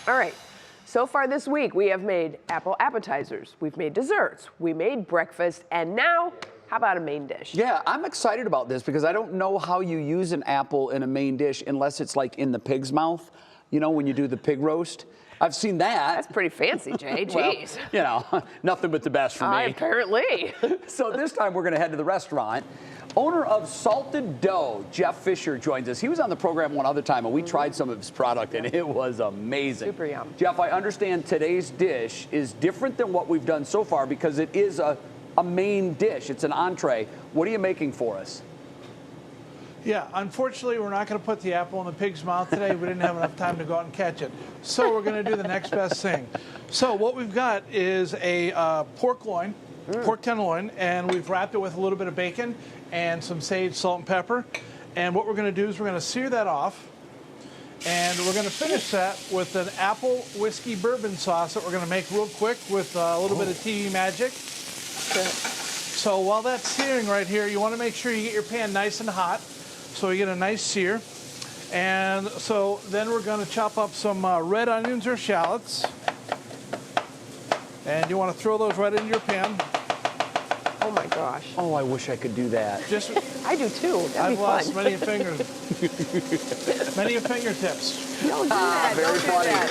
All right. So far this week, we have made apple appetizers, we've made desserts, we made breakfast, and now, how about a main dish? Yeah, I'm excited about this because I don't know how you use an apple in a main dish unless it's like in the pig's mouth, you know, when you do the pig roast. I've seen that. That's pretty fancy, Jay. Well, Jeez. you know, nothing but the best for me. Apparently. So this time we're going to head to the restaurant. Owner of Salted Dough, Jeff Fisher, joins us. He was on the program one other time, and we tried some of his product, and it was amazing. Super yum. Jeff, I understand today's dish is different than what we've done so far because it is a main dish. It's an entree. What are you making for us? Yeah, unfortunately, we're not going to put the apple in the pig's mouth today. We didn't have enough time to go out and catch it. So we're going to do the next best thing. So what we've got is a pork loin, pork tenderloin, and we've wrapped it with a little bit of bacon and some sage, salt, and pepper. And what we're going to do is we're going to sear that off. And we're going to finish that with an apple whiskey bourbon sauce that we're going to make real quick with a little bit of TV magic. So while that's searing right here, you want to make sure you get your pan nice and hot so you get a nice sear. And so then we're going to chop up some red onions or shallots. And you want to throw those right into your pan. Oh my gosh. Oh, I wish I could do that. Just I do too. That'd I've be lost fun. many fingers, many fingertips. Don't do that. very Don't do funny. that.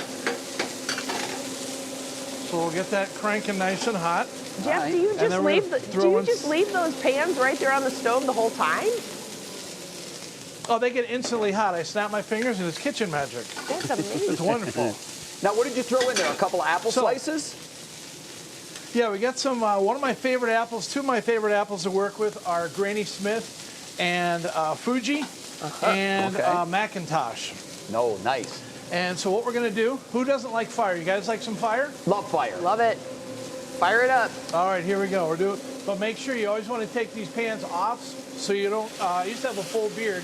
So we'll get that cranking nice and hot. Jeff, Right. do you And just then we're leave gonna do throw you in- just leave those pans right there on the stove the whole time? Oh, they get instantly hot. I snap my fingers and it's kitchen magic. That's amazing. It's wonderful. Now, what did you throw in there? A couple of apple So- slices? Yeah, we got some, one of my favorite apples, two of my favorite apples to work with are Granny Smith and Fuji and Okay. Macintosh. No, nice. And so what we're going to do, who doesn't like fire? You guys like some fire? Love fire. Love it. Fire it up. All right, here we go. We're doing, but make sure you always want to take these pans off so you don't, I used to have a full beard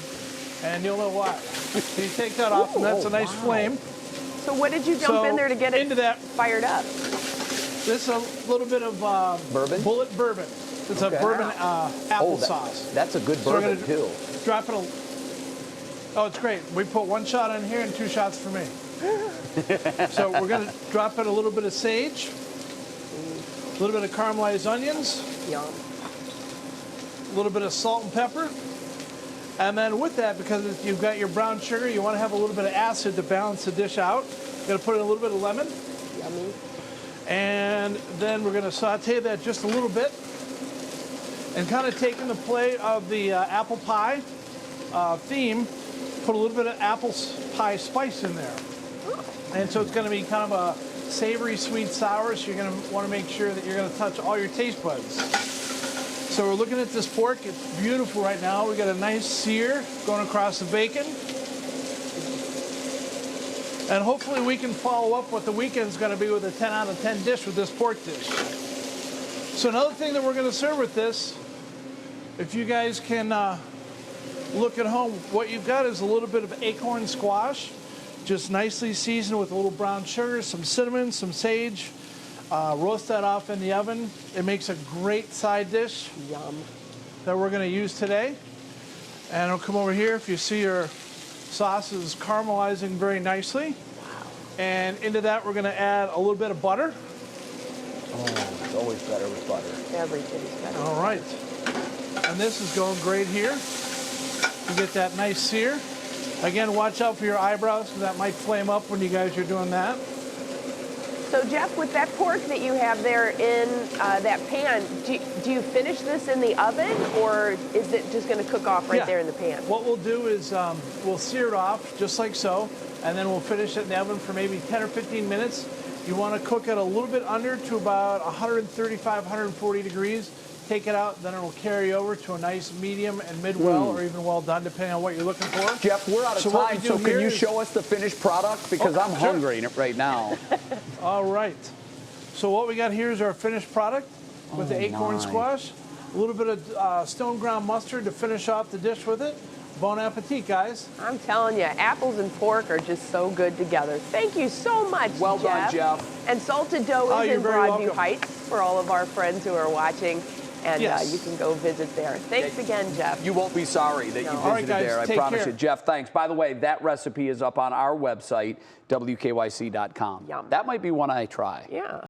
and you'll know why. So you take that off and that's a nice flame. So what did you dump in there to get it into that, fired up? this is a little bit of Bourbon? bullet bourbon. It's Okay. a bourbon apple that- sauce. That's a good So we're bourbon, gonna too. Drop it. Oh, it's great. We put one shot in here and two shots for me. So we're going to drop in a little bit of sage, a little bit of caramelized onions, Yum. a little bit of salt and pepper. And then with that, because you've got your brown sugar, you want to have a little bit of acid to balance the dish out. You're going to put in a little bit of lemon. Yummy. And then we're going to saute that just a little bit. And kind of taking the play of the apple pie theme, put a little bit of apple pie spice in there. And so it's going to be kind of a savory, sweet, sour, so you're going to want to make sure that you're going to touch all your taste buds. So we're looking at this pork. It's beautiful right now. We got a nice sear going across the bacon. And hopefully we can follow up what the weekend's going to be with a 10 out of 10 dish with this pork dish. So another thing that we're going to serve with this, if you guys can look at home, what you've got is a little bit of acorn squash, just nicely seasoned with a little brown sugar, some cinnamon, some sage. Roast that off in the oven. It makes a great side dish Yum. that we're going to use today. And it'll come over here if you see your sauce is caramelizing very nicely. Wow. And into that we're going to add a little bit of butter. Oh, it's always better with butter. Everything's better. All right. And this is going great here. You get that nice sear. Again, watch out for your eyebrows because that might flame up when you guys are doing that. So Jeff, with that pork that you have there in that pan, do you finish this in the oven, or is it just going to cook off right Yeah. there in the pan? What we'll do is we'll sear it off just like so, and then we'll finish it in the oven for maybe 10 or 15 minutes. You want to cook it a little bit under to about 135, 140 degrees. Take it out, then it will carry over to a nice medium and mid-well, or even well done, depending on what you're looking for. Jeff, we're out of So what we time, do so can here you is- show us the finished product? Because I'm sure. hungry right now. All right. So what we got here is our finished product with the acorn my. squash, a little bit of stone ground mustard to finish off the dish with it. Bon appetit, guys. I'm telling you, apples and pork are just so good together. Thank you so much, Well Jeff. done, Jeff. And Salted Dough Oh, is you're in very Broadview welcome. Heights for all of our friends who are watching. and Yes. you can go visit there. Thanks again, Jeff. You won't be sorry that you visited All right, guys, there. I take promise care. you. Jeff, thanks. By the way, that recipe is up on our website, wkyc.com. Yum. That might be one I try. Yeah.